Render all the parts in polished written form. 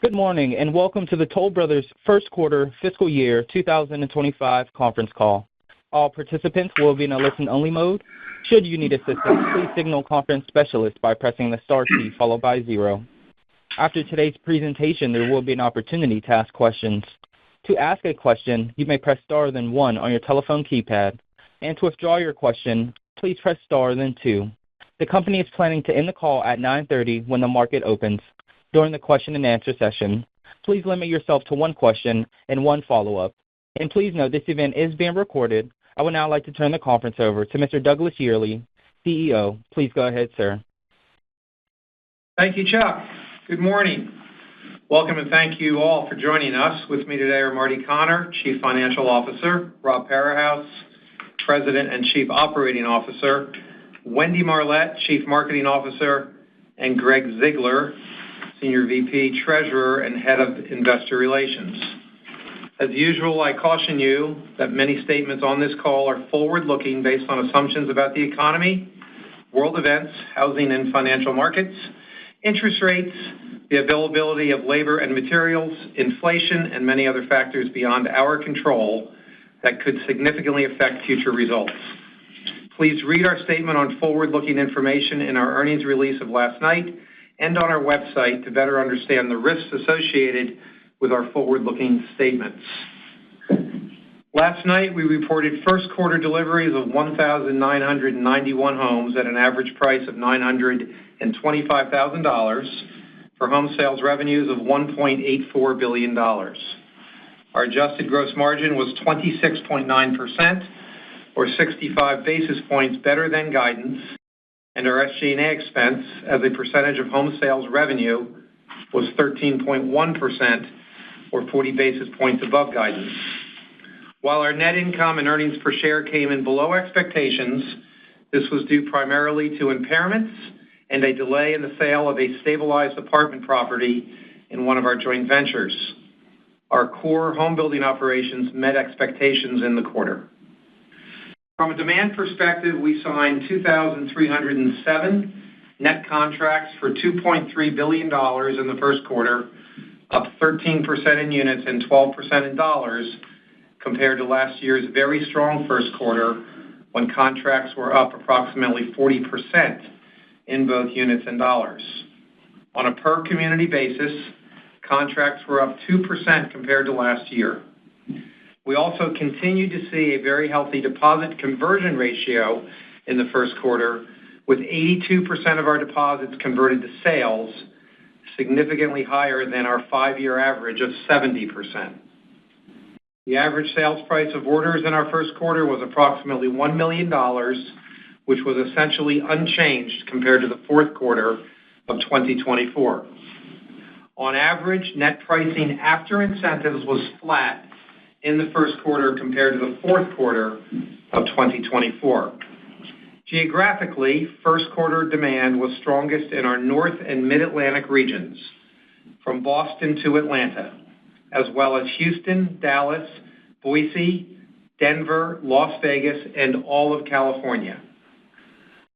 Good morning, and welcome to the Toll Brothers First Quarter Fiscal Year 2025 conference call. All participants will be in a listen-only mode. Should you need assistance, please signal conference specialist by pressing the star key followed by 0. After today's presentation, there will be an opportunity to ask questions. To ask a question, you may press star then 1 on your telephone keypad, and to withdraw your question, please press star then 2. The company is planning to end the call at 9:30 when the market opens. During the question and answer session, please limit yourself to one question and one follow-up. And please note this event is being recorded. I would now like to turn the conference over to Mr. Douglas Yearley, CEO. Please go ahead, sir. Thank you, Chuck. Good morning. Welcome and thank you all for joining us. With me today are Marty Connor, Chief Financial Officer, Rob Parahouse, President and Chief Operating Officer, Wendy Marlette, Chief Marketing Officer, and Greg Ziegler, Senior VP, Treasurer, and Head of Investor Relations. As usual, I caution you that many statements on this call are forward-looking based on assumptions about the economy, world events, housing and financial markets, interest rates, the availability of labor and materials, inflation, and many other factors beyond our control that could significantly affect future results. Please read our statement on forward-looking information in our earnings release of last night and on our website to better understand the risks associated with our forward-looking statements. Last night, we reported first quarter deliveries of 1,991 homes at an average price of $925,000 for home sales revenues of $1.84 billion. Our adjusted gross margin was 26.9%, or 65 basis points better than guidance, and our SG&A expense as a percentage of home sales revenue was 13.1%, or 40 basis points above guidance. While our net income and earnings per share came in below expectations, this was due primarily to impairments and a delay in the sale of a stabilized apartment property in one of our joint ventures. Our core home building operations met expectations in the quarter. From a demand perspective, we signed 2,307 net contracts for $2.3 billion in the first quarter, up 13% in units and 12% in dollars compared to last year's very strong first quarter when contracts were up approximately 40% in both units and dollars. On a per community basis, contracts were up 2% compared to last year. We also continued to see a very healthy deposit conversion ratio in the first quarter, with 82% of our deposits converted to sales, significantly higher than our 5-year average of 70%. The average sales price of orders in our first quarter was approximately $1 million, which was essentially unchanged compared to the fourth quarter of 2024. On average, net pricing after incentives was flat in the first quarter compared to the fourth quarter of 2024. Geographically, first quarter demand was strongest in our North and Mid-Atlantic regions, from Boston to Atlanta, as well as Houston, Dallas, Boise, Denver, Las Vegas, and all of California.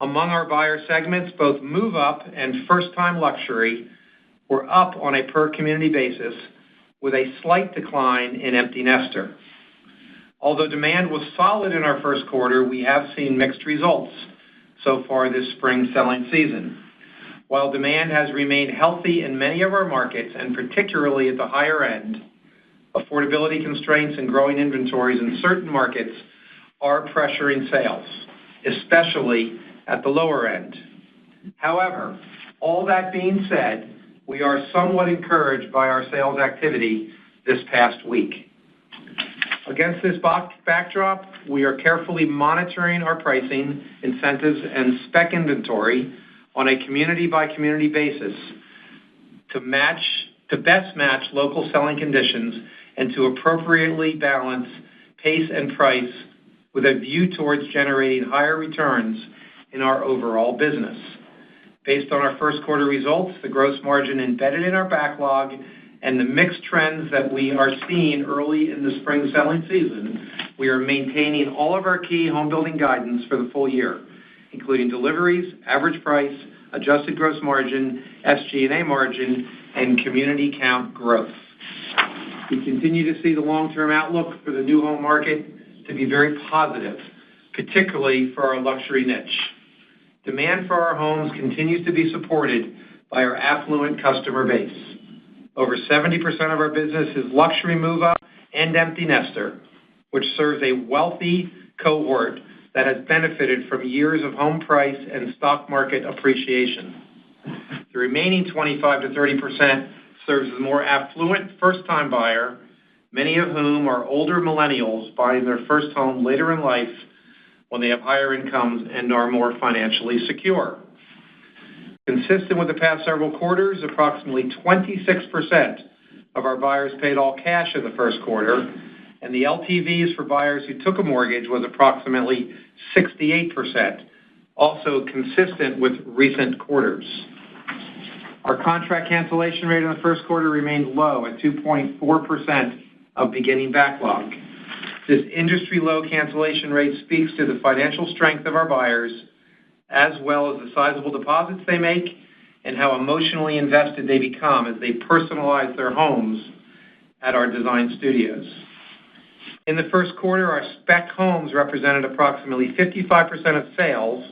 Among our buyer segments, both move-up and first-time luxury were up on a per-community basis, with a slight decline in empty nester. Although demand was solid in our first quarter, we have seen mixed results so far this spring selling season. While demand has remained healthy in many of our markets, and particularly at the higher end, affordability constraints and growing inventories in certain markets are pressuring sales, especially at the lower end. However, all that being said, we are somewhat encouraged by our sales activity this past week. Against this backdrop, we are carefully monitoring our pricing, incentives, and spec inventory on a community-by-community basis to best match local selling conditions and to appropriately balance pace and price with a view towards generating higher returns in our overall business. Based on our first quarter results, the gross margin embedded in our backlog, and the mixed trends that we are seeing early in the spring selling season, we are maintaining all of our key home building guidance for the full year, including deliveries, average price, adjusted gross margin, SG&A margin, and community count growth. We continue to see the long-term outlook for the new home market to be very positive, particularly for our luxury niche. Demand for our homes continues to be supported by our affluent customer base. Over 70% of our business is luxury move-up and empty nester, which serves a wealthy cohort that has benefited from years of home price and stock market appreciation. The remaining 25 to 30% serves a more affluent first-time buyer, many of whom are older millennials buying their first home later in life when they have higher incomes and are more financially secure. Consistent with the past several quarters, approximately 26% of our buyers paid all cash in the first quarter, and the LTVs for buyers who took a mortgage was approximately 68%, also consistent with recent quarters. Our contract cancellation rate in the first quarter remained low at 2.4% of beginning backlog. This industry-low cancellation rate speaks to the financial strength of our buyers, as well as the sizable deposits they make and how emotionally invested they become as they personalize their homes at our design studios. In the first quarter, our spec homes represented approximately 55% of sales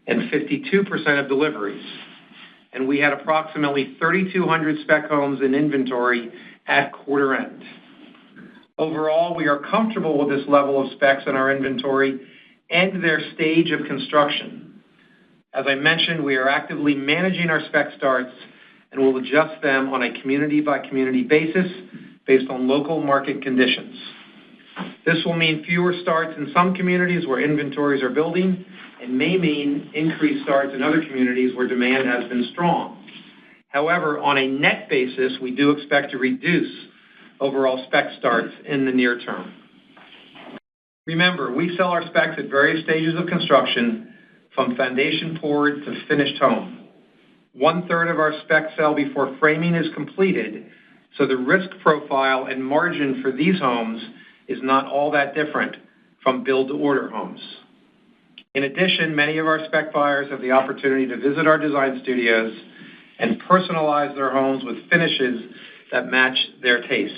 and 52% of deliveries, and we had approximately 3,200 spec homes in inventory at quarter end. Overall, we are comfortable with this level of specs in our inventory and their stage of construction. As I mentioned, we are actively managing our spec starts and will adjust them on a community-by-community basis based on local market conditions. This will mean fewer starts in some communities where inventories are building and may mean increased starts in other communities where demand has been strong. However, on a net basis, we do expect to reduce overall spec starts in the near term. Remember, we sell our specs at various stages of construction, from foundation poured to finished home. 1/3 of our specs sell before framing is completed, so the risk profile and margin for these homes is not all that different from build-to-order homes. In addition, many of our spec buyers have the opportunity to visit our design studios and personalize their homes with finishes that match their tastes.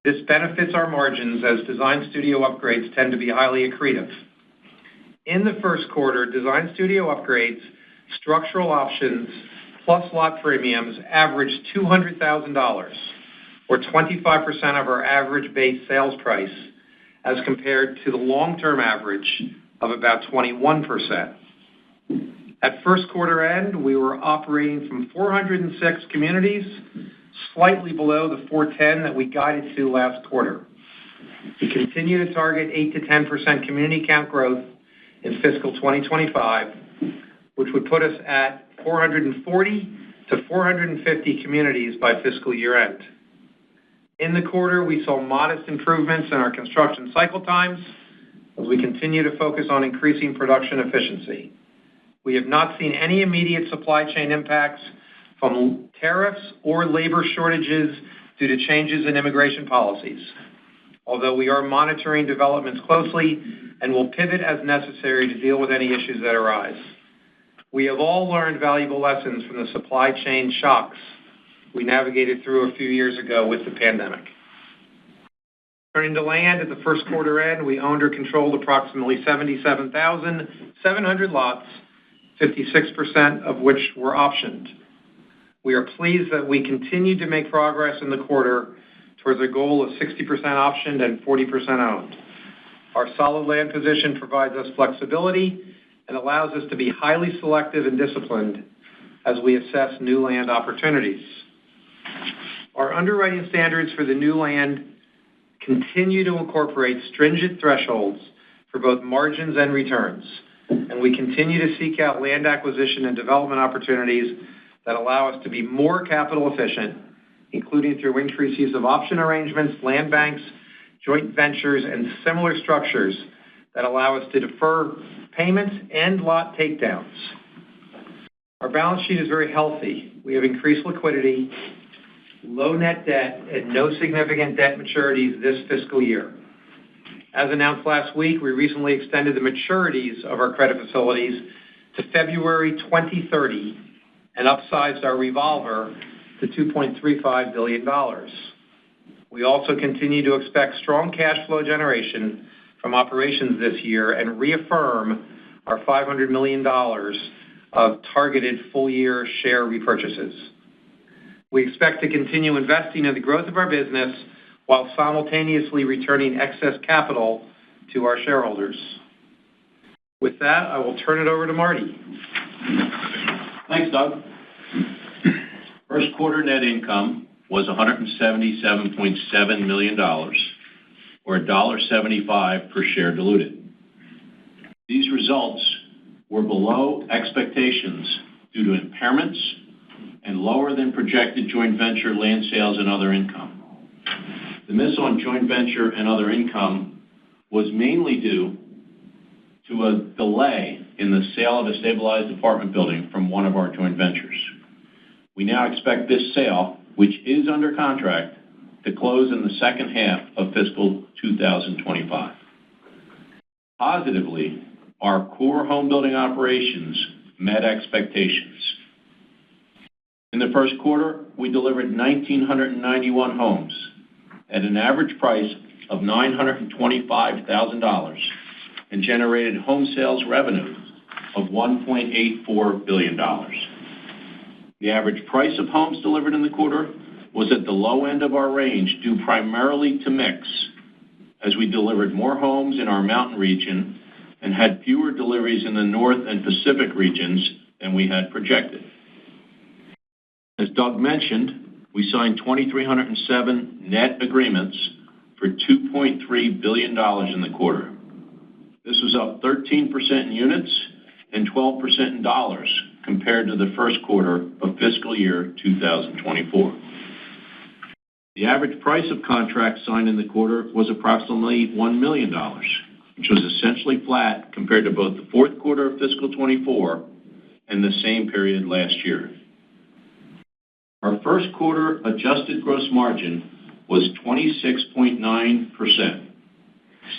This benefits our margins as design studio upgrades tend to be highly accretive. In the first quarter, design studio upgrades, structural options, plus lot premiums averaged $200,000, or 25% of our average base sales price, as compared to the long-term average of about 21%. At first quarter end, we were operating from 406 communities, slightly below the 410 that we guided to last quarter. We continue to target 8 to 10% community count growth in fiscal 2025, which would put us at 440 to 450 communities by fiscal year end. In the quarter, we saw modest improvements in our construction cycle times as we continue to focus on increasing production efficiency. We have not seen any immediate supply chain impacts from tariffs or labor shortages due to changes in immigration policies, although we are monitoring developments closely and will pivot as necessary to deal with any issues that arise. We have all learned valuable lessons from the supply chain shocks we navigated through a few years ago with the pandemic. Turning to land, at the first quarter end, we owned or controlled approximately 77,700 lots, 56% of which were optioned. We are pleased that we continued to make progress in the quarter towards a goal of 60% optioned and 40% owned. Our solid land position provides us flexibility and allows us to be highly selective and disciplined as we assess new land opportunities. Our underwriting standards for the new land continue to incorporate stringent thresholds for both margins and returns, and we continue to seek out land acquisition and development opportunities that allow us to be more capital efficient, including through increased use of option arrangements, land banks, joint ventures, and similar structures that allow us to defer payments and lot takedowns. Our balance sheet is very healthy. We have increased liquidity, low net debt, and no significant debt maturities this fiscal year. As announced last week, we recently extended the maturities of our credit facilities to February 2030 and upsized our revolver to $2.35 billion. We also continue to expect strong cash flow generation from operations this year and reaffirm our $500 million of targeted full-year share repurchases. We expect to continue investing in the growth of our business while simultaneously returning excess capital to our shareholders. With that, I will turn it over to Marty. Thanks, Doug. First quarter net income was $177.7 million, or $1.75 per share diluted. These results were below expectations due to impairments and lower than projected joint venture land sales and other income. The miss on joint venture and other income was mainly due to a delay in the sale of a stabilized apartment building from one of our joint ventures. We now expect this sale, which is under contract, to close in the second half of fiscal 2025. Positively, our core home building operations met expectations. In the first quarter, we delivered 1,991 homes at an average price of $925,000 and generated home sales revenue of $1.84 billion. The average price of homes delivered in the quarter was at the low end of our range due primarily to mix, as we delivered more homes in our mountain region and had fewer deliveries in the North and Pacific regions than we had projected. As Doug mentioned, we signed 2,307 net agreements for $2.3 billion in the quarter. This was up 13% in units and 12% in dollars compared to the first quarter of fiscal year 2024. The average price of contracts signed in the quarter was approximately $1 million, which was essentially flat compared to both the fourth quarter of fiscal 24 and the same period last year. Our first quarter adjusted gross margin was 26.9%,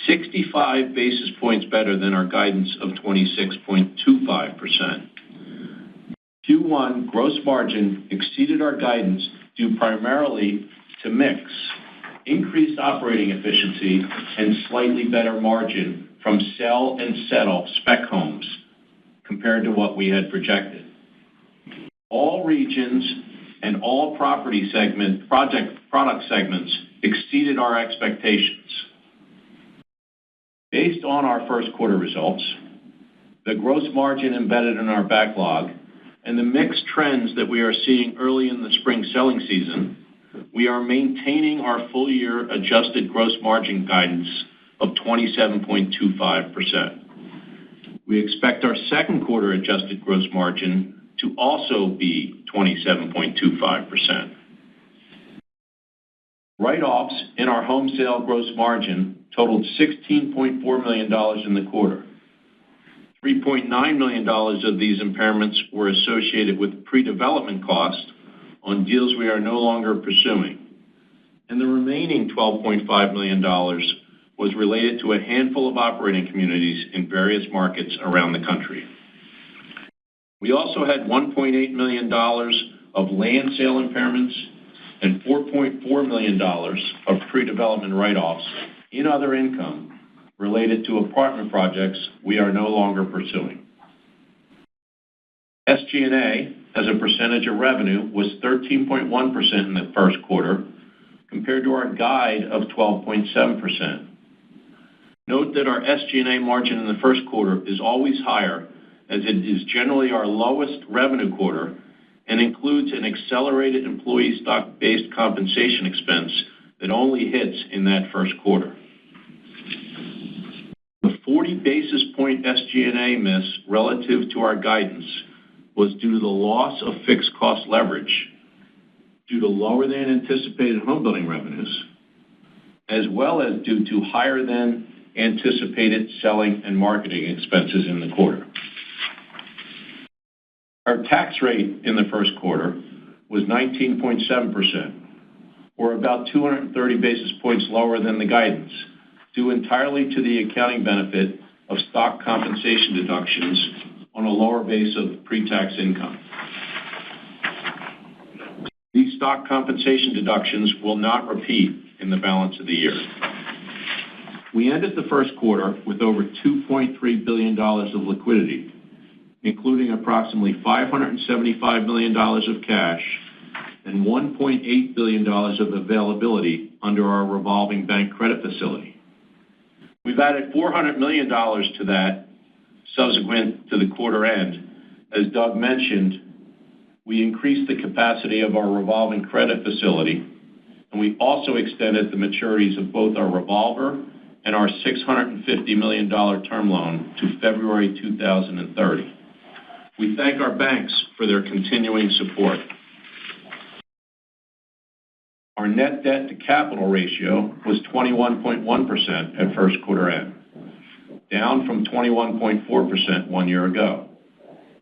65 basis points better than our guidance of 26.25%. Q1 gross margin exceeded our guidance due primarily to mix, increased operating efficiency, and slightly better margin from sell and settle spec homes compared to what we had projected. All regions and all product segments exceeded our expectations. Based on our first quarter results, the gross margin embedded in our backlog, and the mixed trends that we are seeing early in the spring selling season, we are maintaining our full-year adjusted gross margin guidance of 27.25%. We expect our second quarter adjusted gross margin to also be 27.25%. Write-offs in our home sale gross margin totaled $16.4 million in the quarter. $3.9 million of these impairments were associated with pre-development costs on deals we are no longer pursuing, and the remaining $12.5 million was related to a handful of operating communities in various markets around the country. We also had $1.8 million of land sale impairments and $4.4 million of pre-development write-offs in other income related to apartment projects we are no longer pursuing. SG&A as a percentage of revenue was 13.1% in the first quarter compared to our guide of 12.7%. Note that our SG&A margin in the first quarter is always higher, as it is generally our lowest revenue quarter and includes an accelerated employee stock-based compensation expense that only hits in that first quarter. The 40 basis point SG&A miss relative to our guidance was due to the loss of fixed cost leverage due to lower than anticipated home building revenues, as well as due to higher than anticipated selling and marketing expenses in the quarter. Our tax rate in the first quarter was 19.7%, or about 230 basis points lower than the guidance, due entirely to the accounting benefit of stock compensation deductions on a lower base of pre-tax income. These stock compensation deductions will not repeat in the balance of the year. We ended the first quarter with over $2.3 billion of liquidity, including approximately $575 million of cash and $1.8 billion of availability under our revolving bank credit facility. We've added $400 million to that subsequent to the quarter end. As Doug mentioned, we increased the capacity of our revolving credit facility, and we also extended the maturities of both our revolver and our $650 million term loan to February 2030. We thank our banks for their continuing support. Our net debt to capital ratio was 21.1% at first quarter end, down from 21.4% 1 year ago.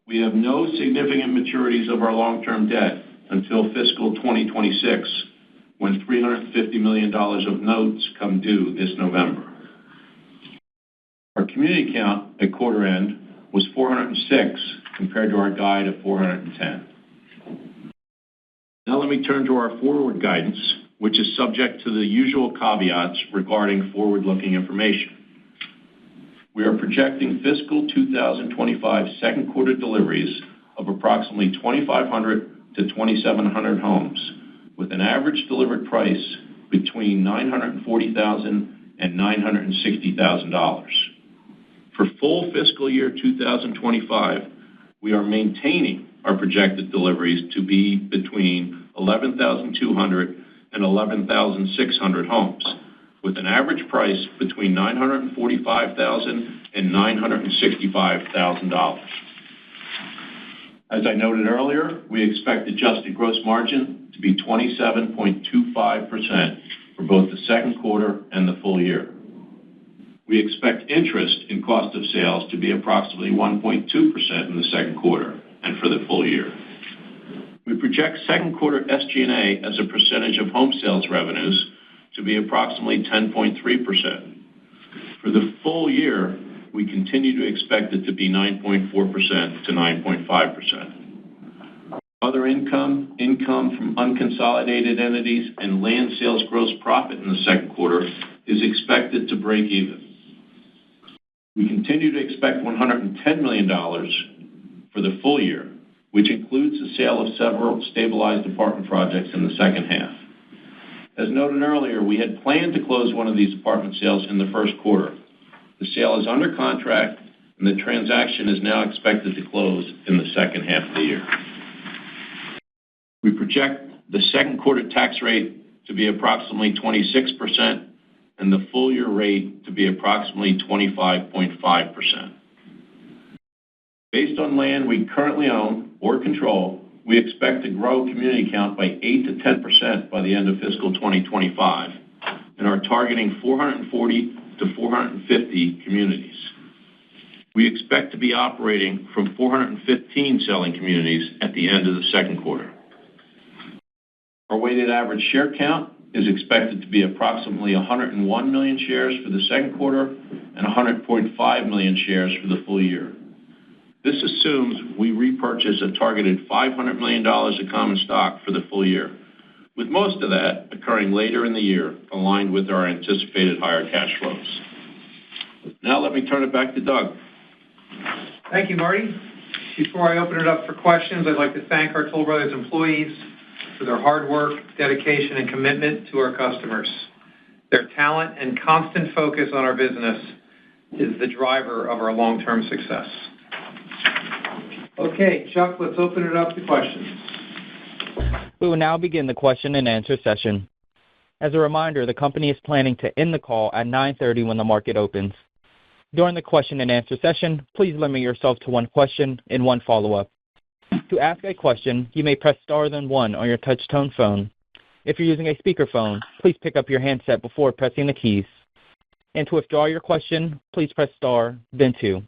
We have no significant maturities of our long-term debt until fiscal 2026, when $350 million of notes come due this November. Our community count at quarter end was 406 compared to our guide of 410. Now let me turn to our forward guidance, which is subject to the usual caveats regarding forward-looking information. We are projecting fiscal 2025 second quarter deliveries of approximately 2,500 to 2,700 homes, with an average delivered price between $940,000 and $960,000. For full fiscal year 2025, we are maintaining our projected deliveries to be between 11,200 and 11,600 homes, with an average price between $945,000 and $965,000. As I noted earlier, we expect adjusted gross margin to be 27.25% for both the second quarter and the full year. We expect interest in cost of sales to be approximately 1.2% in the second quarter and for the full year. We project second quarter SG&A as a percentage of home sales revenues to be approximately 10.3%. For the full year, we continue to expect it to be 9.4% to 9.5%. Other income from unconsolidated entities, and land sales gross profit in the second quarter is expected to break even. We continue to expect $110 million for the full year, which includes the sale of several stabilized apartment projects in the second half. As noted earlier, we had planned to close one of these apartment sales in the first quarter. The sale is under contract, and the transaction is now expected to close in the second half of the year. We project the second quarter tax rate to be approximately 26%, and the full year rate to be approximately 25.5%. Based on land we currently own or control, we expect to grow community count by 8 to 10% by the end of fiscal 2025, and are targeting 440 to 450 communities. We expect to be operating from 415 selling communities at the end of the second quarter. Our weighted average share count is expected to be approximately 101 million shares for the second quarter and 100.5 million shares for the full year. This assumes we repurchase a targeted $500 million of common stock for the full year, with most of that occurring later in the year, aligned with our anticipated higher cash flows. Now let me turn it back to Doug. Thank you, Marty. Before I open it up for questions, I'd like to thank our Toll Brothers employees for their hard work, dedication, and commitment to our customers. Their talent and constant focus on our business is the driver of our long-term success. Okay, Chuck, let's open it up to questions. We will now begin the question and answer session. As a reminder, the company is planning to end the call at 9:30 when the market opens. During the question and answer session, please limit yourself to one question and one follow-up. To ask a question, you may press star then one on your touch-tone phone. If you're using a speakerphone, please pick up your handset before pressing the keys. And to withdraw your question, please press star then two.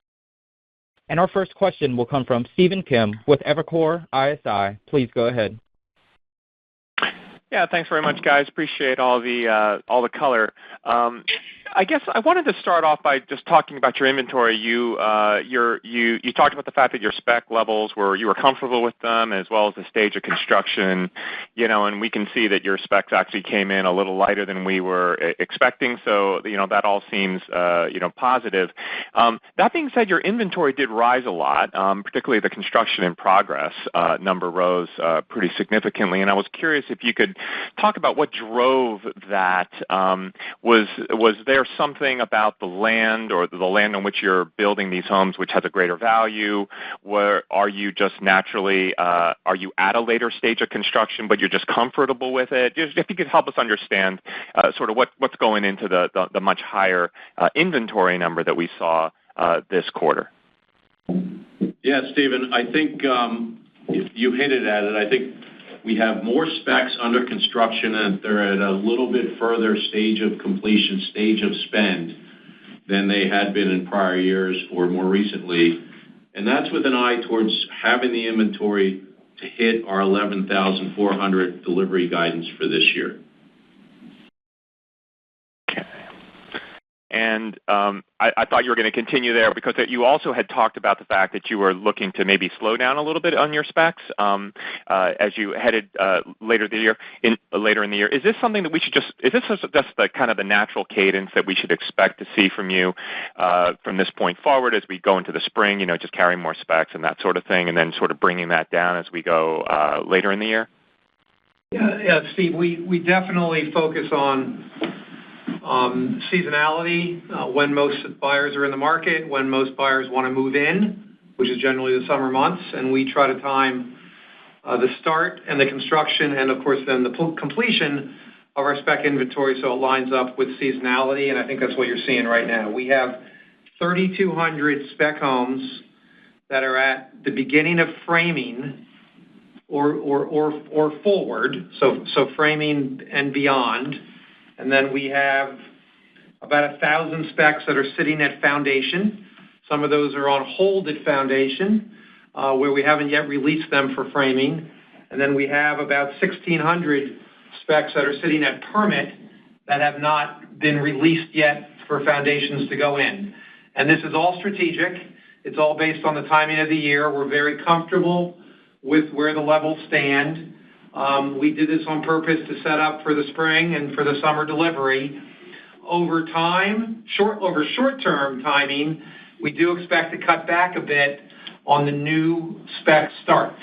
And our first question will come from Stephen Kim with Evercore ISI. Please go ahead. Yeah, thanks very much, guys. Appreciate all the color. I guess I wanted to start off by just talking about your inventory. You talked about the fact that your spec levels you were comfortable with them, as well as the stage of construction. And we can see that your specs actually came in a little lighter than we were expecting. So that all seems positive. That being said, your inventory did rise a lot, particularly the construction in progress number rose pretty significantly. And I was curious if you could talk about what drove that. Was there something about the land or the land on which you're building these homes which has a greater value? Where are you just naturally, are you at a later stage of construction but you're just comfortable with it? Just if you could help us understand sort of what's going into the much higher inventory number that we saw this quarter. Yeah, Stephen, I think you hinted at it. I think we have more specs under construction, and they're at a little bit further stage of completion, stage of spend than they had been in prior years or more recently. And that's with an eye towards having the inventory to hit our 11,400 delivery guidance for this year. And I thought you were going to continue there because you also had talked about the fact that you were looking to maybe slow down a little bit on your specs as you headed later in the year. Is this something that we should is this just the kind of the natural cadence that we should expect to see from you from this point forward as we go into the spring, just carrying more specs and that sort of thing, and then sort of bringing that down as we go later in the year? Yeah, Steve, we definitely focus on seasonality, when most buyers are in the market, when most buyers want to move in, which is generally the summer months, and we try to time the start and the construction and, of course, then the completion of our spec inventory so it lines up with seasonality, and I think that's what you're seeing right now. We have 3,200 spec homes that are at the beginning of framing or forward, so framing and beyond. And then we have about 1,000 specs that are sitting at foundation. Some of those are on hold at foundation, where we haven't yet released them for framing. And then we have about 1,600 specs that are sitting at permit that have not been released yet for foundations to go in. And this is all strategic. It's all based on the timing of the year. We're very comfortable with where the levels stand. We did this on purpose to set up for the spring and for the summer delivery. Over short-term timing, we do expect to cut back a bit on the new spec starts.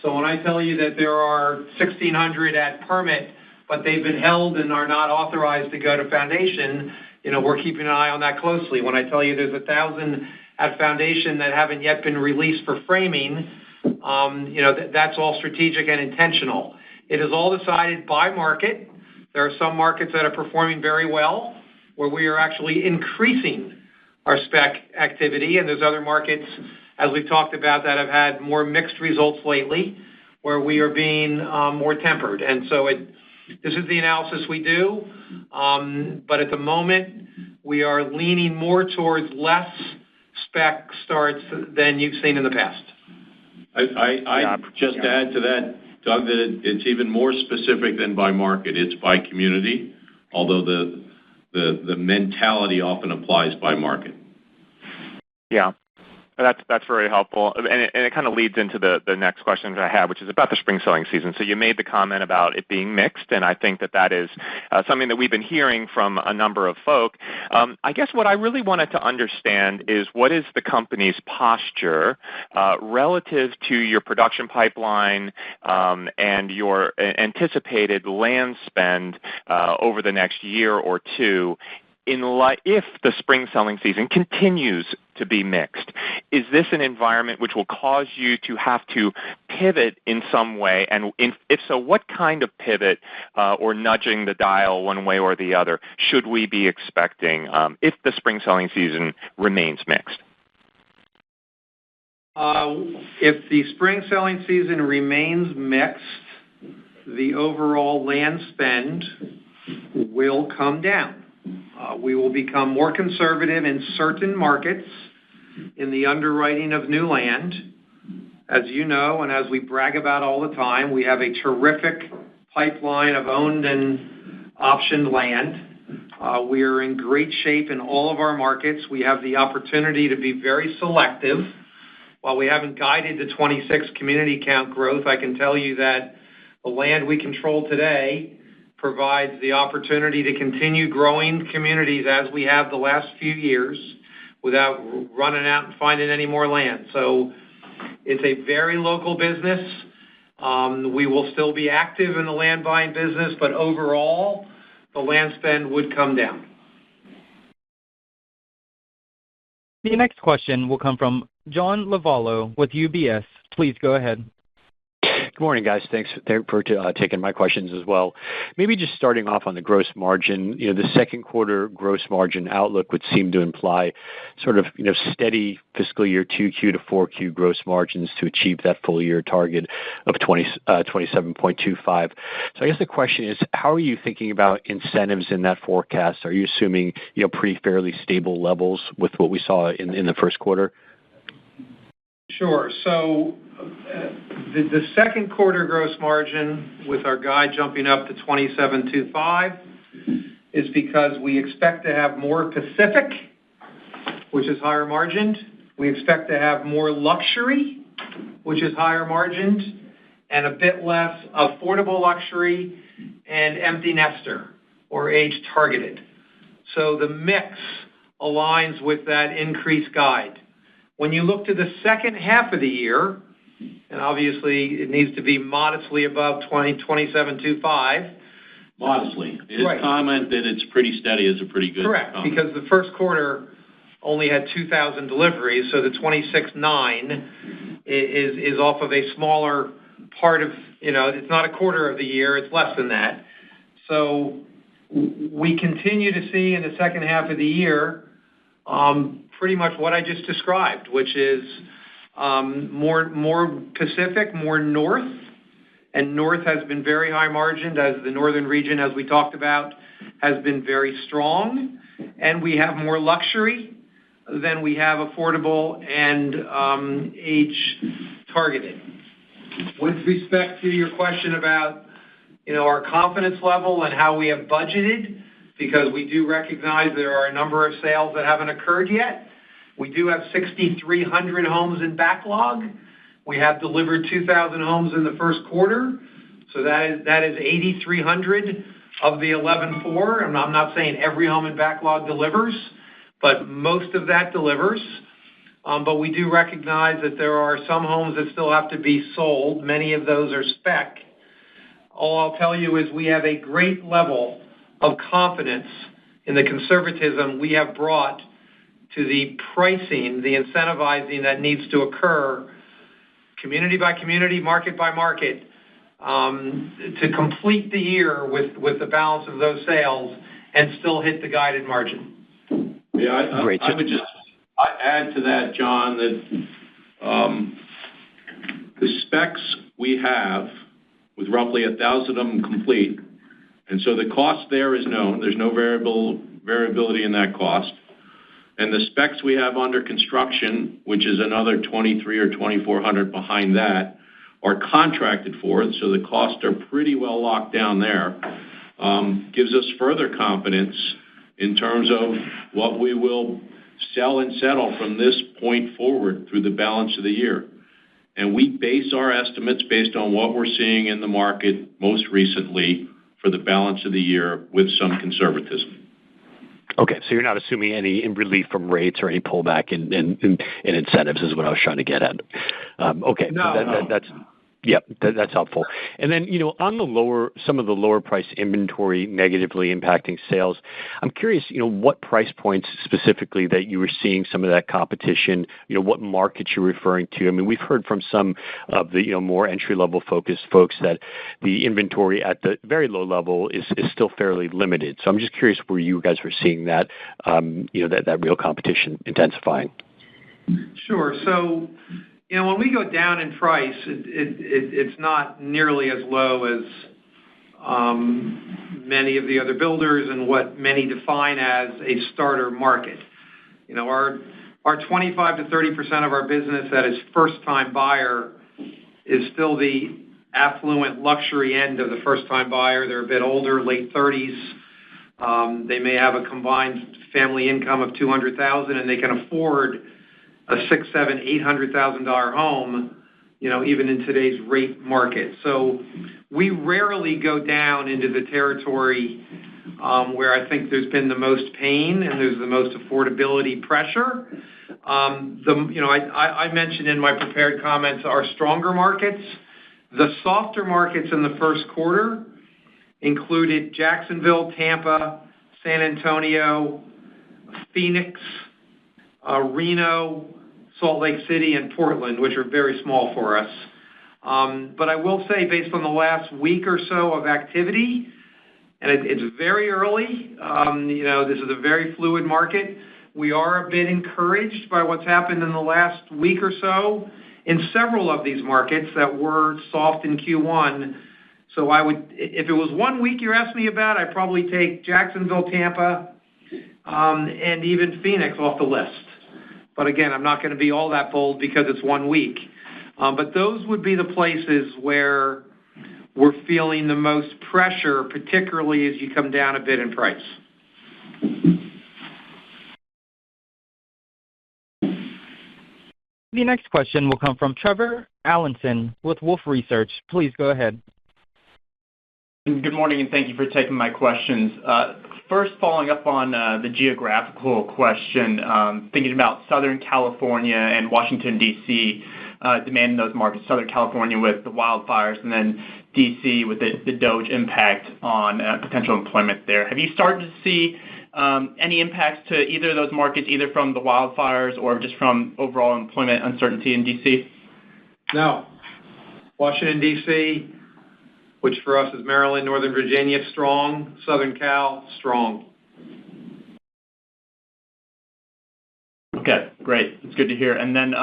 So when I tell you that there are 1,600 at permit, but they've been held and are not authorized to go to foundation, we're keeping an eye on that closely. When I tell you there's 1,000 at foundation that haven't yet been released for framing, that's all strategic and intentional. It is all decided by market. There are some markets that are performing very well, where we are actually increasing our spec activity, and there's other markets, as we've talked about, that have had more mixed results lately, where we are being more tempered. And so this is the analysis we do, but at the moment, we are leaning more towards less spec starts than you've seen in the past. I just add to that, Doug, that it's even more specific than by market. It's by community, although the mentality often applies by market. Yeah. That's very helpful, and it kind of leads into the next question that I have, which is about the spring selling season. So you made the comment about it being mixed, and I think that is something that we've been hearing from a number of folk. I guess what I really wanted to understand is what is the company's posture relative to your production pipeline and your anticipated land spend over the next year or two. If the spring selling season continues to be mixed, is this an environment which will cause you to have to pivot in some way? And if so, what kind of pivot or nudging the dial one way or the other should we be expecting if the spring selling season remains mixed? If the spring selling season remains mixed, the overall land spend will come down. We will become more conservative in certain markets in the underwriting of new land. As you know, and as we brag about all the time, we have a terrific pipeline of owned and optioned land. We are in great shape in all of our markets. We have the opportunity to be very selective. While we haven't guided the 26 community count growth, I can tell you that the land we control today provides the opportunity to continue growing communities as we have the last few years without running out and finding any more land. So it's a very local business. We will still be active in the land buying business, but overall, the land spend would come down. The next question will come from John Lovallo with UBS. Please go ahead. Good morning, guys. Thanks for taking my questions as well. Maybe just starting off on the gross margin, the second quarter gross margin outlook would seem to imply sort of, steady fiscal year 2Q to 4Q gross margins to achieve that full year target of 27.25. So I guess the question is, how are you thinking about incentives in that forecast? Are you assuming, pretty fairly stable levels with what we saw in the first quarter? Sure. So the second quarter gross margin with our guide jumping up to 27.25 is because we expect to have more Pacific, which is higher margined. We expect to have more luxury, which is higher margined, and a bit less affordable luxury and empty nester or age targeted. So the mix aligns with that increased guide. When you look to the second half of the year, and obviously it needs to be modestly above 27.25. Modestly. His Right. comment that it's pretty steady is a pretty good Correct, comment. because the first quarter only had 2,000 deliveries, so the 26.9 is off of a smaller part of, it's not a quarter of the year, it's less than that. So we continue to see in the second half of the year pretty much what I just described, which is more Pacific, more north, and north has been very high margined, as the northern region, as we talked about, has been very strong, and we have more luxury than we have affordable and age targeted. With respect to your question about our confidence level and how we have budgeted, because we do recognize there are a number of sales that haven't occurred yet. We do have 6,300 homes in backlog. We have delivered 2,000 homes in the first quarter, so that is 8,300 of the 11,400. And I'm not saying every home in backlog delivers, but most of that delivers. But we do recognize that there are some homes that still have to be sold. Many of those are spec. All I'll tell you is we have a great level of confidence in the conservatism we have brought to the pricing, the incentivizing that needs to occur community by community, market by market, to complete the year with the balance of those sales and still hit the guided margin. Yeah, I would just add to that, John, that the specs we have, with roughly 1,000 of them complete, and so the cost there is known. There's no variability in that cost. And the specs we have under construction, which is another 2,300 or 2,400 behind that, are contracted for, so the costs are pretty well locked down there. Gives us further confidence in terms of what we will sell and settle from this point forward through the balance of the year. And we base our estimates based on what we're seeing in the market most recently for the balance of the year with some conservatism. Okay, so you're not assuming any relief from rates or any pullback in incentives is what I was trying to get at. Okay, no. That's helpful. And then, on some of the lower price inventory negatively impacting sales, I'm curious, what price points specifically that you were seeing some of that competition, what markets you're referring to. I mean, we've heard from some of the, more entry-level focused folks that the inventory at the very low level is still fairly limited. So I'm just curious where you guys were seeing that, that real competition intensifying. Sure. So, when we go down in price, it's not nearly as low as many of the other builders and what many define as a starter market. Our 25 to 30% of our business that is first-time buyer is still the affluent luxury end of the first-time buyer. They're a bit older, late 30s. They may have a combined family income of $200,000, and they can afford a $600,000, $700,000, $800,000 home, even in today's rate market. So we rarely go down into the territory where I think there's been the most pain and there's the most affordability pressure. I mentioned in my prepared comments our stronger markets. The softer markets in the first quarter included Jacksonville, Tampa, San Antonio, Phoenix, Reno, Salt Lake City, and Portland, which are very small for us. But I will say, based on the last week or so of activity, and it's very early, this is a very fluid market, we are a bit encouraged by what's happened in the last week or so in several of these markets that were soft in Q1. So I would, if it was 1 week you're asking me about, I'd probably take Jacksonville, Tampa, and even Phoenix off the list. But again, I'm not going to be all that bold because it's 1 week. But those would be the places where we're feeling the most pressure, particularly as you come down a bit in price. The next question will come from Trevor Allinson with Wolfe Research. Please go ahead. Good morning, and thank you for taking my questions. First, following up on the geographical question, thinking about Southern California and Washington, D.C., demand in those markets, Southern California with the wildfires, and then D.C. with the DOGE impact on potential employment there. Have you started to see any impacts to either of those markets, either from the wildfires or just from overall employment uncertainty in D.C.? No. Washington, D.C., which for us is Maryland, Northern Virginia, strong. Southern Cal, strong. Okay, great. It's good to hear. And then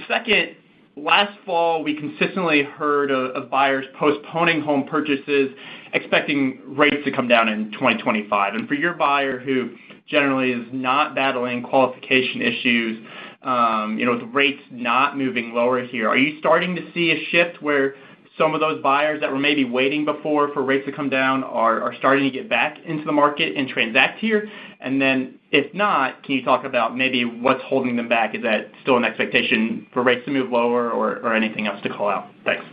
second, last fall, we consistently heard of buyers postponing home purchases, expecting rates to come down in 2025. And for your buyer who generally is not battling qualification issues, with rates not moving lower here, are you starting to see a shift where some of those buyers that were maybe waiting before for rates to come down are starting to get back into the market and transact here? And then if not, can you talk about maybe what's holding them back? Is that still an expectation for rates to move lower or anything else to call out? Thanks.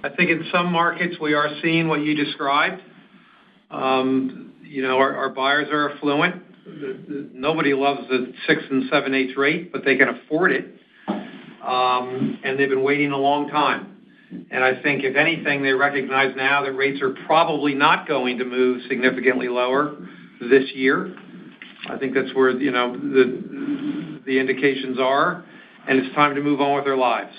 I think in some markets we are seeing what you described. Our buyers are affluent. Nobody loves the 6 7/8 rate, but they can afford it. And they've been waiting a long time. And I think, if anything, they recognize now that rates are probably not going to move significantly lower this year. I think that's where, the indications are, and it's time to move on with their lives.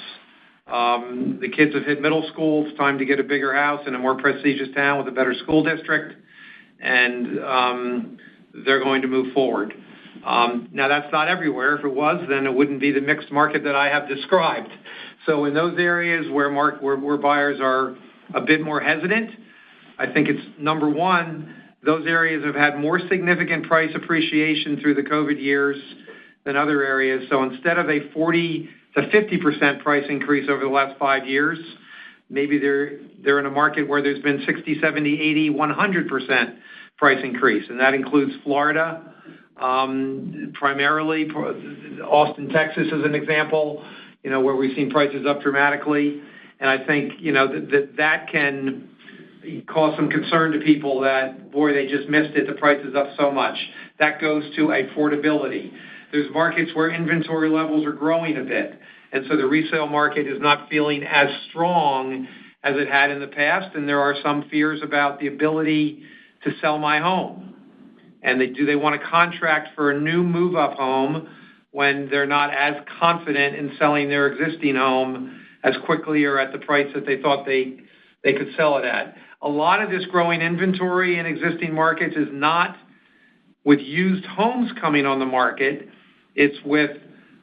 The kids have hit middle school. It's time to get a bigger house in a more prestigious town with a better school district, and they're going to move forward. Now, that's not everywhere. If it was, then it wouldn't be the mixed market that I have described. So in those areas where buyers are a bit more hesitant, I think it's, number one, those areas have had more significant price appreciation through the COVID years than other areas. So instead of a 40 to 50% price increase over the last 5 years, maybe they're in a market where there's been 60, 70, 80, 100% price increase. And that includes Florida, primarily. Austin, Texas is an example, where we've seen prices up dramatically. And I think, that can cause some concern to people that, boy, they just missed it, the price is up so much. That goes to affordability. There's markets where inventory levels are growing a bit, and so the resale market is not feeling as strong as it had in the past, and there are some fears about the ability to sell my home. And do they want to contract for a new move-up home when they're not as confident in selling their existing home as quickly or at the price that they thought they could sell it at? A lot of this growing inventory in existing markets is not with used homes coming on the market. It's with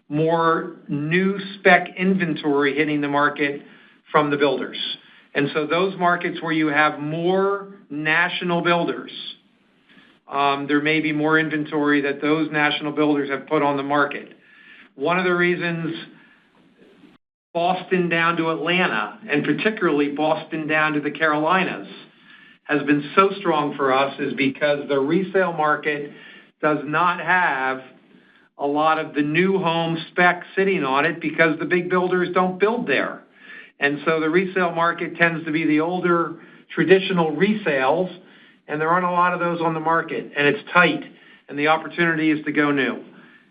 more new spec inventory hitting the market from the builders. And so those markets where you have more national builders, there may be more inventory that those national builders have put on the market. One of the reasons Boston down to Atlanta, and particularly Boston down to the Carolinas, has been so strong for us is because the resale market does not have a lot of the new home spec sitting on it because the big builders don't build there. And so the resale market tends to be the older traditional resales, and there aren't a lot of those on the market, and it's tight, and the opportunity is to go new.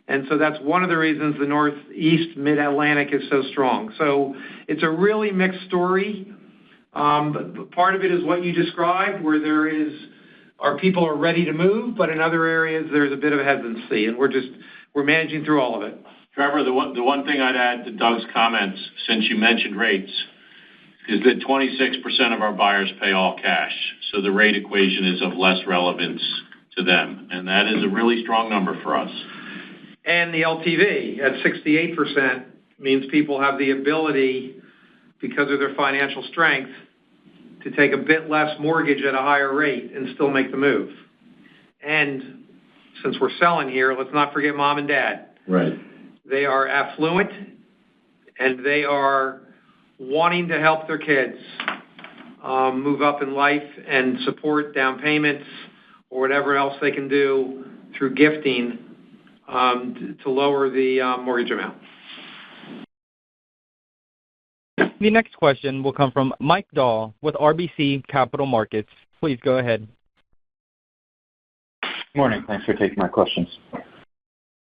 And so that's one of the reasons the Northeast Mid-Atlantic is so strong. So it's a really mixed story. But part of it is what you described, where our people are ready to move, but in other areas there's a bit of hesitancy, and we're managing through all of it. Trevor, the one thing I'd add to Doug's comments, since you mentioned rates, is that 26% of our buyers pay all cash, so the rate equation is of less relevance to them, and that is a really strong number for us. And the LTV at 68% means people have the ability, because of their financial strength, to take a bit less mortgage at a higher rate and still make the move. And since we're selling here, let's not forget mom and dad. Right. They are affluent, and they are wanting to help their kids move up in life and support down payments or whatever else they can do through gifting to lower the mortgage amount. The next question will come from Mike Dahl with RBC Capital Markets. Please go ahead. Good morning. Thanks for taking my questions.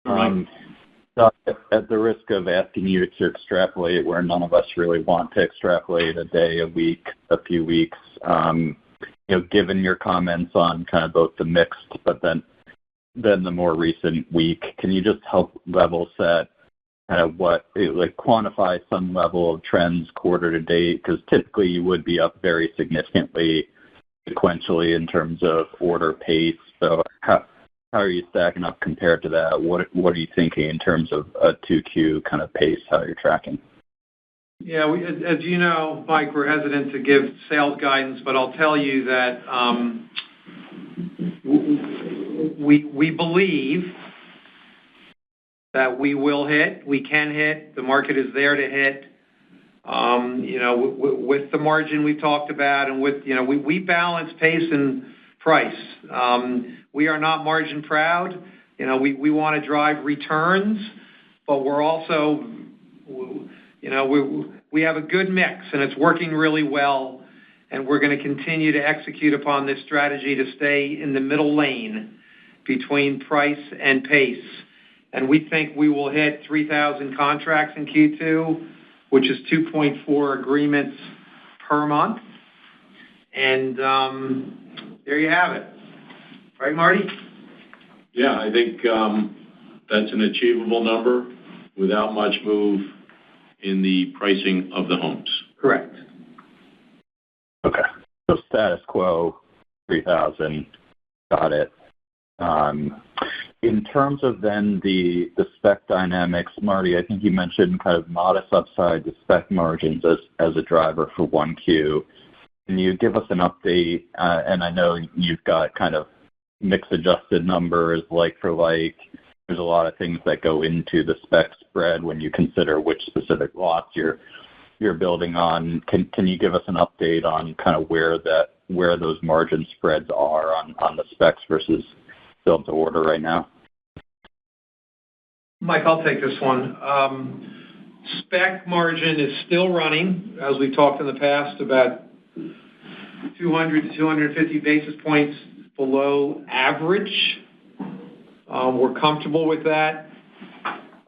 At the risk of asking you to extrapolate where none of us really want to extrapolate a day, a week, a few weeks, given your comments on kind of both the mixed but then the more recent week, can you just help level set kind of quantify some level of trends quarter to date? Because typically you would be up very significantly sequentially in terms of order pace. So how are you stacking up compared to that? What are you thinking in terms of a 2Q kind of pace, how you're tracking? Yeah, as you know, Mike, we're hesitant to give sales guidance, but I'll tell you that we believe that we can hit, the market is there to hit, with the margin we talked about, and we balance pace and price. We are not margin proud. We want to drive returns, but we're also, we have a good mix, and it's working really well, and we're going to continue to execute upon this strategy to stay in the middle lane between price and pace. And we think we will hit 3,000 contracts in Q2, which is 2.4 agreements per month. And there you have it. Right, Marty? Yeah, I think that's an achievable number without much move in the pricing of the homes. Correct. Okay. So status quo, 3,000. Got it. In terms of then the spec dynamics, Marty, I think you mentioned kind of modest upside to spec margins as a driver for 1Q. Can you give us an update? And I know you've got kind of mix-adjusted numbers like for like. There's a lot of things that go into the spec spread when you consider which specific lots you're building on. Can you give us an update on kind of where those margin spreads are on the specs versus build to order right now? Mike, I'll take this one. Spec margin is still running, as we've talked in the past, about 200 to 250 basis points below average. We're comfortable with that.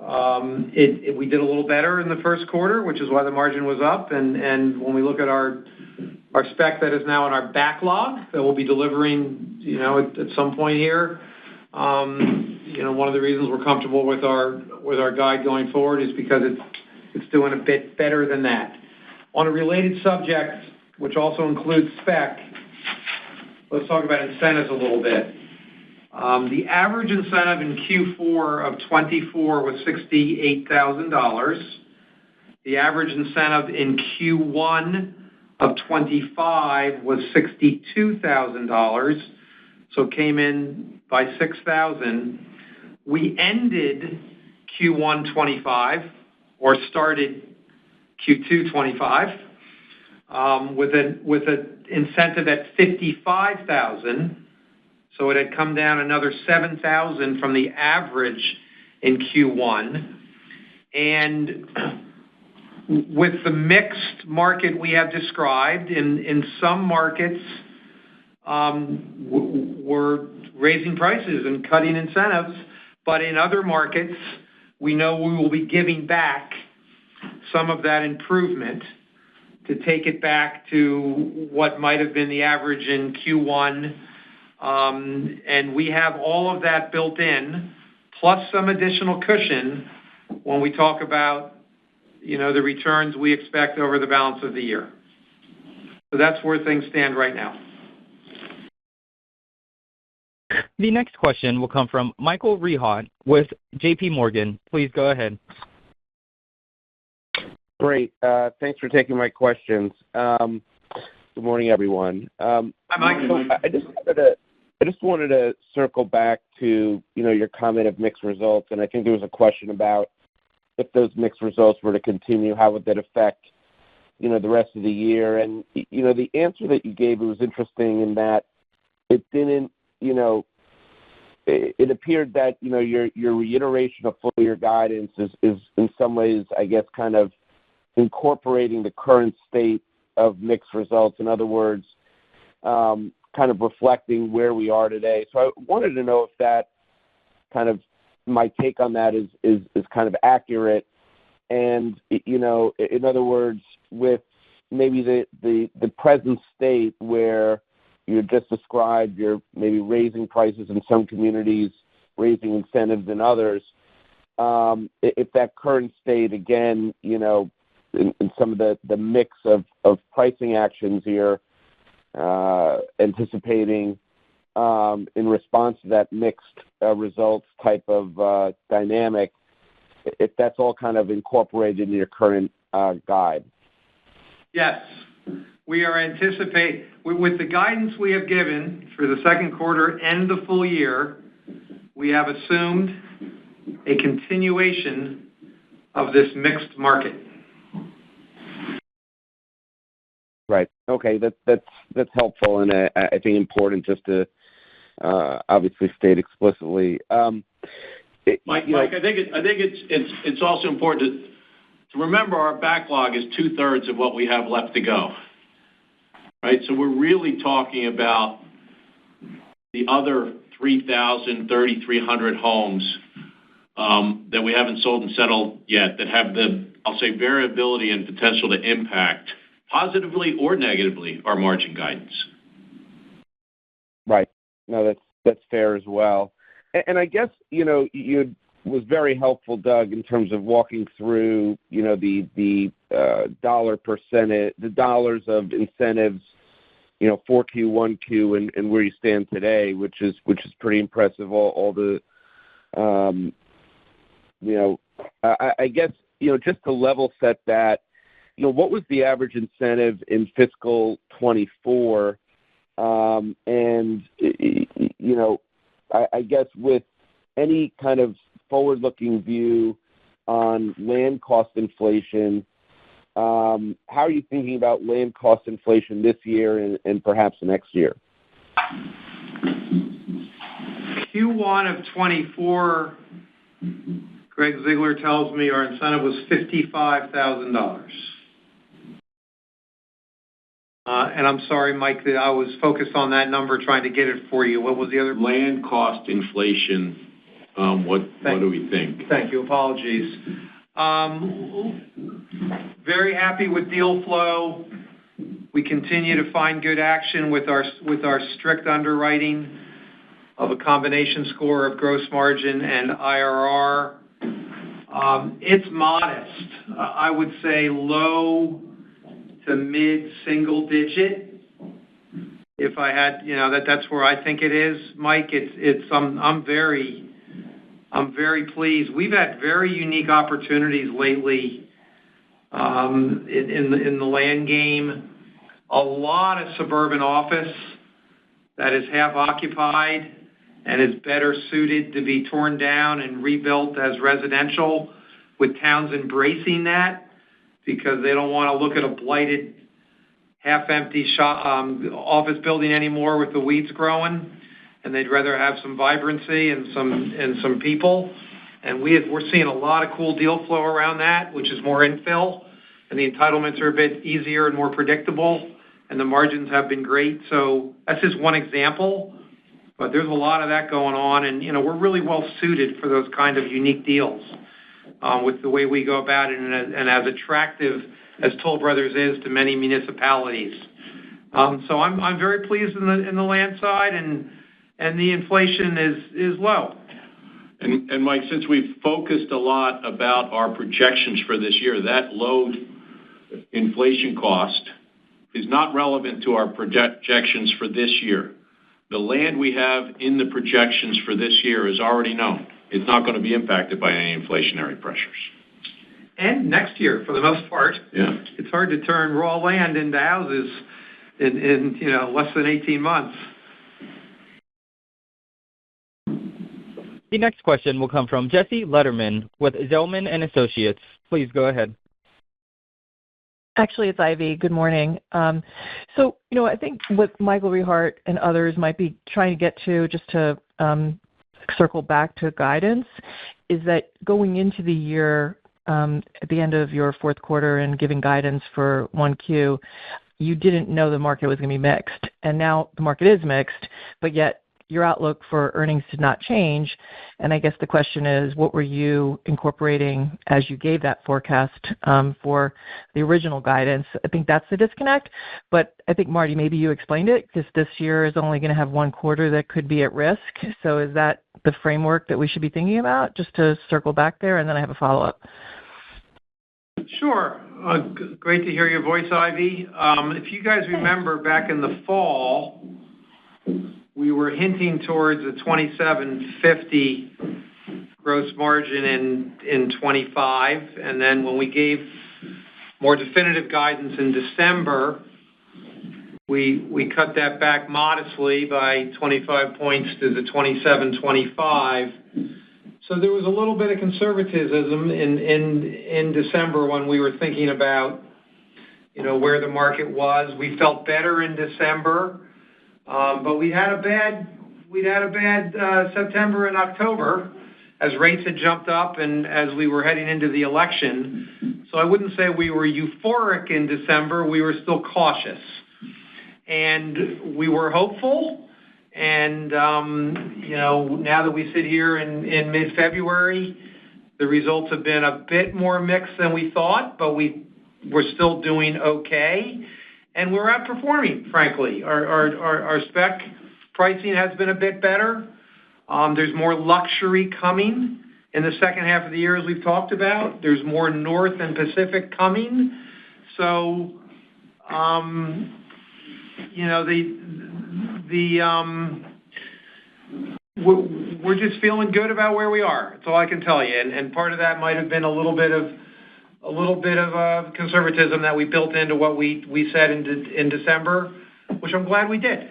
We did a little better in the first quarter, which is why the margin was up. And when we look at our spec that is now in our backlog that we'll be delivering, at some point here, one of the reasons we're comfortable with our guide going forward is because it's doing a bit better than that. On a related subject, which also includes spec, let's talk about incentives a little bit. The average incentive in Q4 of 24 was $68,000. The average incentive in Q1 of 25 was $62,000, so it came in by $6,000. We ended Q1 25, or started Q2 25, with an incentive at 55,000. So it had come down another 7,000 from the average in Q1. And with the mixed market we have described, in some markets, we're raising prices and cutting incentives, but in other markets, we know we will be giving back some of that improvement to take it back to what might have been the average in Q1. And we have all of that built in, plus some additional cushion when we talk about, the returns we expect over the balance of the year. So that's where things stand right now. The next question will come from Michael Rehaut with J.P. Morgan. Please go ahead. Great. Thanks for taking my questions. Good morning, everyone. Hi, Mike. So I just wanted to circle back to, your comment of mixed results, and I think there was a question about if those mixed results were to continue, how would that affect, the rest of the year? And, the answer that you gave, it was interesting in that it didn't, it appeared that, your reiteration of full year guidance is in some ways, I guess, kind of incorporating the current state of mixed results. In other words, kind of reflecting where we are today. So I wanted to know if that kind of, my take on that is kind of accurate. And, in other words, with maybe the present state where you just described, you're maybe raising prices in some communities, raising incentives in others. If that current state, again, in some of the mix of pricing actions here, anticipating in response to that mixed results type of dynamic, if that's all kind of incorporated in your current guide. Yes. We are anticipating, with the guidance we have given for the second quarter and the full year, we have assumed a continuation of this mixed market. Right. Okay. That's helpful, and I think important just to obviously state explicitly. Mike, I think it's also important to remember our backlog is 2/3 of what we have left to go. Right. So we're really talking about the other 3,300 homes that we haven't sold and settled yet that have the, I'll say, variability and potential to impact positively or negatively our margin guidance. Right. No, that's fair as well. And I guess, you was very helpful, Doug, in terms of walking through, the dollar percentage, the dollars of incentives, 4Q, 1Q, and where you stand today, which is pretty impressive. All the, I guess, just to level set that, what was the average incentive in fiscal 24? And, I guess with any kind of forward-looking view on land cost inflation, how are you thinking about land cost inflation this year and perhaps next year? Q1 of 24, Greg Ziegler tells me our incentive was $55,000. And I'm sorry, Mike, that I was focused on that number trying to get it for you. What was the other? Land cost inflation. What do we think? Thank you. Apologies. Very happy with deal flow. We continue to find good action with our strict underwriting of a combination score of gross margin and IRR. It's modest. I would say low to mid single digit. If I had, that's where I think it is, Mike. I'm very pleased. We've had very unique opportunities lately in the land game. A lot of suburban office that is half occupied and is better suited to be torn down and rebuilt as residential, with towns embracing that because they don't want to look at a blighted, half-empty office building anymore with the weeds growing, and they'd rather have some vibrancy and some people. And we're seeing a lot of cool deal flow around that, which is more infill, and the entitlements are a bit easier and more predictable, and the margins have been great. So that's just one example, but there's a lot of that going on, and we're really well suited for those kind of unique deals with the way we go about it, and as attractive as Toll Brothers is to many municipalities. So I'm very pleased in the land side, and the inflation is low. And Mike, since we've focused a lot about our projections for this year, that low inflation cost is not relevant to our projections for this year. The land we have in the projections for this year is already known. It's not going to be impacted by any inflationary pressures. And next year, for the most part. Yeah. It's hard to turn raw land into houses in less than 18 months. The next question will come from Jesse Letterman with Zelman & Associates. Please go ahead. Actually, it's Ivy. Good morning. So, I think what Michael Rehart and others might be trying to get to, just to circle back to guidance, is that going into the year, at the end of your fourth quarter and giving guidance for 1Q, you didn't know the market was going to be mixed. And now the market is mixed, but yet your outlook for earnings did not change. And I guess the question is, what were you incorporating as you gave that forecast for the original guidance? I think that's the disconnect. But I think, Marty, maybe you explained it, because this year is only going to have one quarter that could be at risk. So is that the framework that we should be thinking about, just to circle back there? And then I have a follow-up. Sure. Great to hear your voice, Ivy. If you guys remember back in the fall, we were hinting towards a 27.50 gross margin in 25, and then when we gave more definitive guidance in December, we cut that back modestly by 25 points to the 27.25. So there was a little bit of conservatism in December when we were thinking about where the market was. We felt better in December. But we had a bad September and October as rates had jumped up and as we were heading into the election. So I wouldn't say we were euphoric in December. We were still cautious. And we were hopeful. And, now that we sit here in mid-February, the results have been a bit more mixed than we thought, but we're still doing okay. And we're outperforming, frankly. Our spec pricing has been a bit better. There's more luxury coming in the second half of the year, as we've talked about. There's more North and Pacific coming. So, we're just feeling good about where we are. That's all I can tell you. And part of that might have been a little bit of conservatism that we built into what we said in December, which I'm glad we did.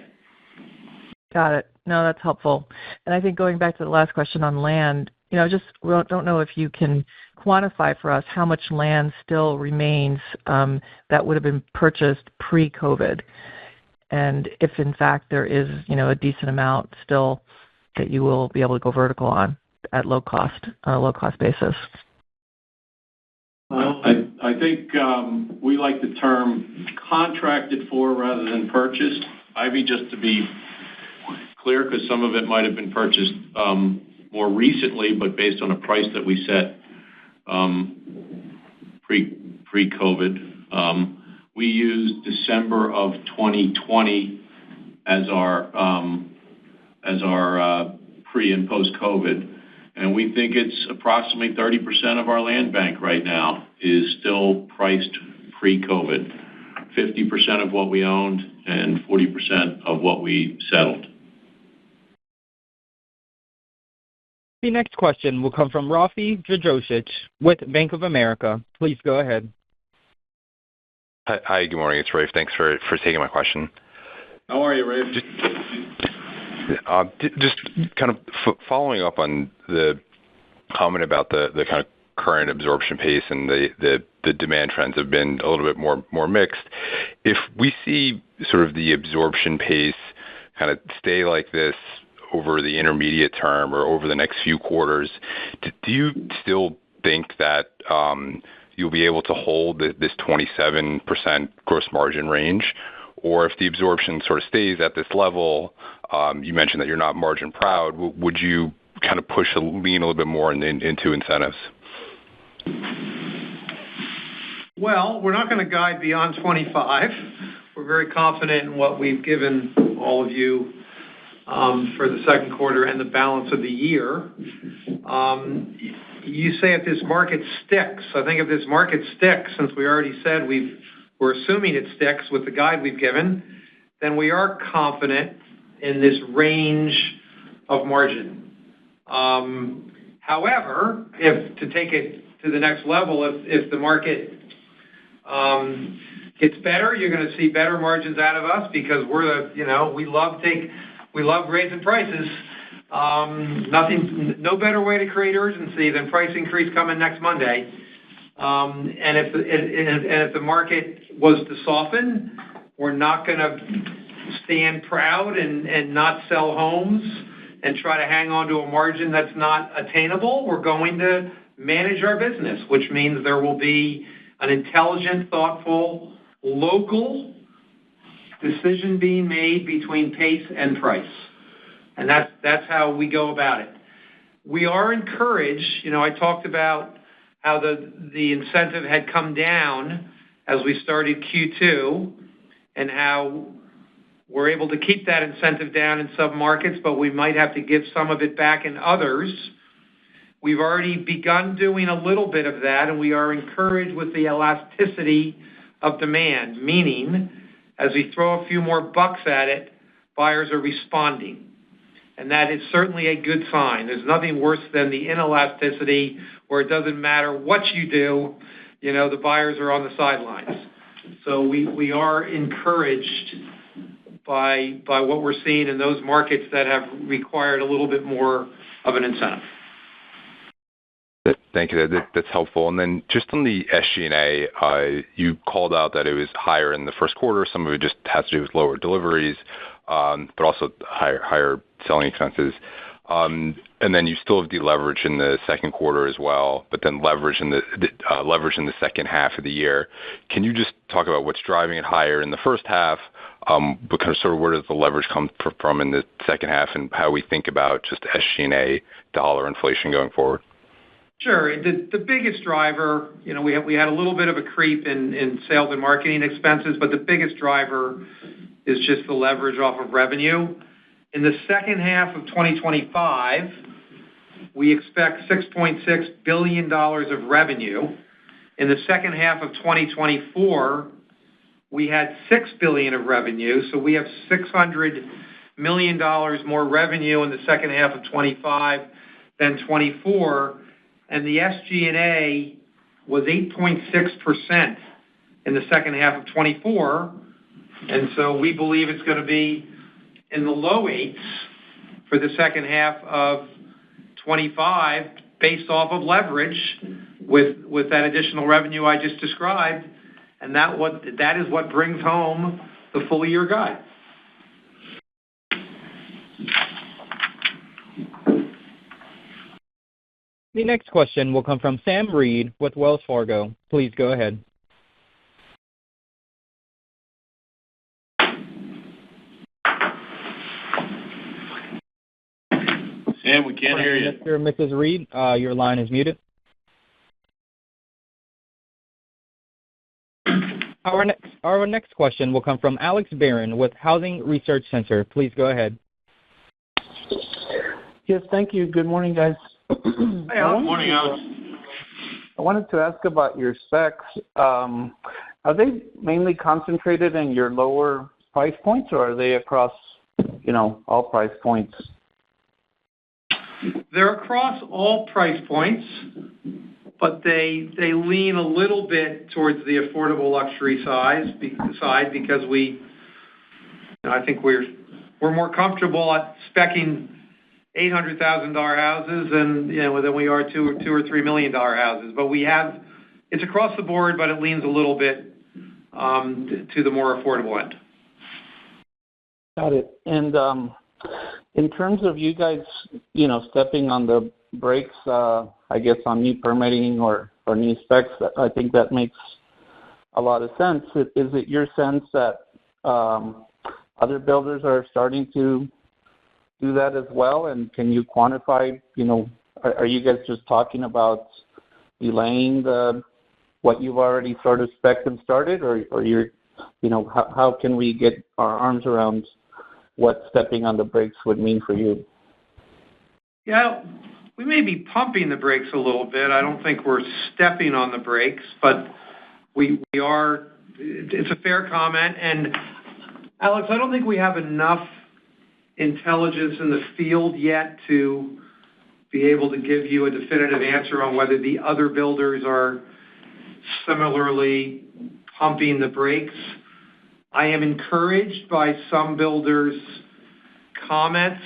Got it. No, that's helpful. And I think going back to the last question on land, we don't know if you can quantify for us how much land still remains that would have been purchased pre-COVID, and if in fact there is a decent amount still that you will be able to go vertical on at low cost basis. I think we like the term contracted for rather than purchased. Ivy, just to be clear, because some of it might have been purchased more recently, but based on a price that we set pre-COVID. We used December of 2020 as our pre and post-COVID. And we think it's approximately 30% of our land bank right now is still priced pre-COVID. 50% of what we owned and 40% of what we settled. The next question will come from Rafe Jadrosich with Bank of America. Please go ahead. Hi, good morning. It's Rafe. Thanks for taking my question. How are you, Rafe? Just kind of following up on the comment about the kind of current absorption pace and the demand trends have been a little bit more mixed. If we see sort of the absorption pace kind of stay like this over the intermediate term or over the next few quarters, do you still think that you'll be able to hold this 27% gross margin range? Or if the absorption sort of stays at this level, you mentioned that you're not margin proud, would you kind of lean a little bit more into incentives? Well, we're not going to guide beyond 25. We're very confident in what we've given all of you for the second quarter and the balance of the year. You say if this market sticks. I think if this market sticks, since we already said we're assuming it sticks with the guide we've given, then we are confident in this range of margin. However, if to take it to the next level, if the market gets better, you're going to see better margins out of us because we love raising prices. No better way to create urgency than price increase coming next Monday. And if the market was to soften, we're not going to stand proud and not sell homes and try to hang on to a margin that's not attainable. We're going to manage our business, which means there will be an intelligent, thoughtful, local decision being made between pace and price. And that's how we go about it. We are encouraged. I talked about how the incentive had come down as we started Q2 and how we're able to keep that incentive down in some markets, but we might have to give some of it back in others. We've already begun doing a little bit of that, and we are encouraged with the elasticity of demand, meaning as we throw a few more bucks at it, buyers are responding. And that is certainly a good sign. There's nothing worse than the inelasticity where it doesn't matter what you do, the buyers are on the sidelines. So we are encouraged by what we're seeing in those markets that have required a little bit more of an incentive. Thank you. That's helpful. And then just on the SG&A, you called out that it was higher in the first quarter. Some of it just has to do with lower deliveries, but also higher selling expenses. And then you still have deleverage in the second quarter as well, but then leverage in the second half of the year. Can you just talk about what's driving it higher in the first half, but kind of sort of where does the leverage come from in the second half, and how we think about just SG&A dollar inflation going forward? Sure. The biggest driver, we had a little bit of a creep in sales and marketing expenses, but the biggest driver is just the leverage off of revenue. In the second half of 2025, we expect $6.6 billion of revenue. In the second half of 2024, we had $6 billion of revenue, so we have $600 million more revenue in the second half of 25 than 24, and the SG&A was 8.6% in the second half of 24, and so we believe it's going to be in the low eights for the second half of 25 based off of leverage with that additional revenue I just described, and that is what brings home the full year guide. The next question will come from Sam Reed with Wells Fargo. Please go ahead. Sam, we can't hear you. Mr. and Mrs. Reed, your line is muted. Our next question will come from Alex Barron with Housing Research Center. Please go ahead. Yes, thank you. Good morning, guys. Hey, Alex. Good morning, Alex. I wanted to ask about your specs. Are they mainly concentrated in your lower price points, or are they across, all price points? They're across all price points, but they lean a little bit towards the affordable luxury side because I think we're more comfortable at speccing $800,000 houses than we are $2 or $3 million houses. But it's across the board, but it leans a little bit to the more affordable end. Got it. And in terms of you guys, stepping on the brakes, I guess on new permitting or new specs, I think that makes a lot of sense. Is it your sense that other builders are starting to do that as well? And can you quantify, are you guys just talking about delaying what you've already sort of spec'd and started, or you're, how can we get our arms around what stepping on the brakes would mean for you? Yeah, we may be pumping the brakes a little bit. I don't think we're stepping on the brakes, but we are. It's a fair comment. And Alex, I don't think we have enough intelligence in the field yet to be able to give you a definitive answer on whether the other builders are similarly pumping the brakes. I am encouraged by some builders' comments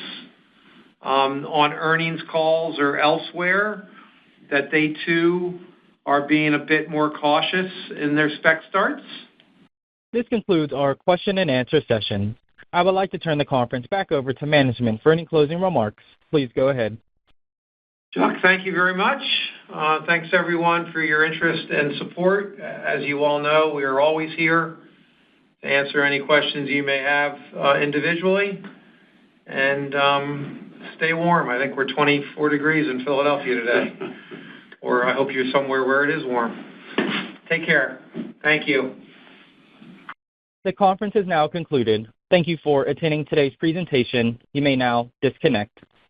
on earnings calls or elsewhere that they too are being a bit more cautious in their spec starts. This concludes our question and answer session. I would like to turn the conference back over to management for any closing remarks. Please go ahead. Chuck, thank you very much. Thanks everyone for your interest and support. As you all know, we are always here to answer any questions you may have individually. And stay warm. I think we're 24 degrees in Philadelphia today. Or I hope you're somewhere where it is warm. Take care. Thank you. The conference is now concluded. Thank you for attending today's presentation. You may now disconnect.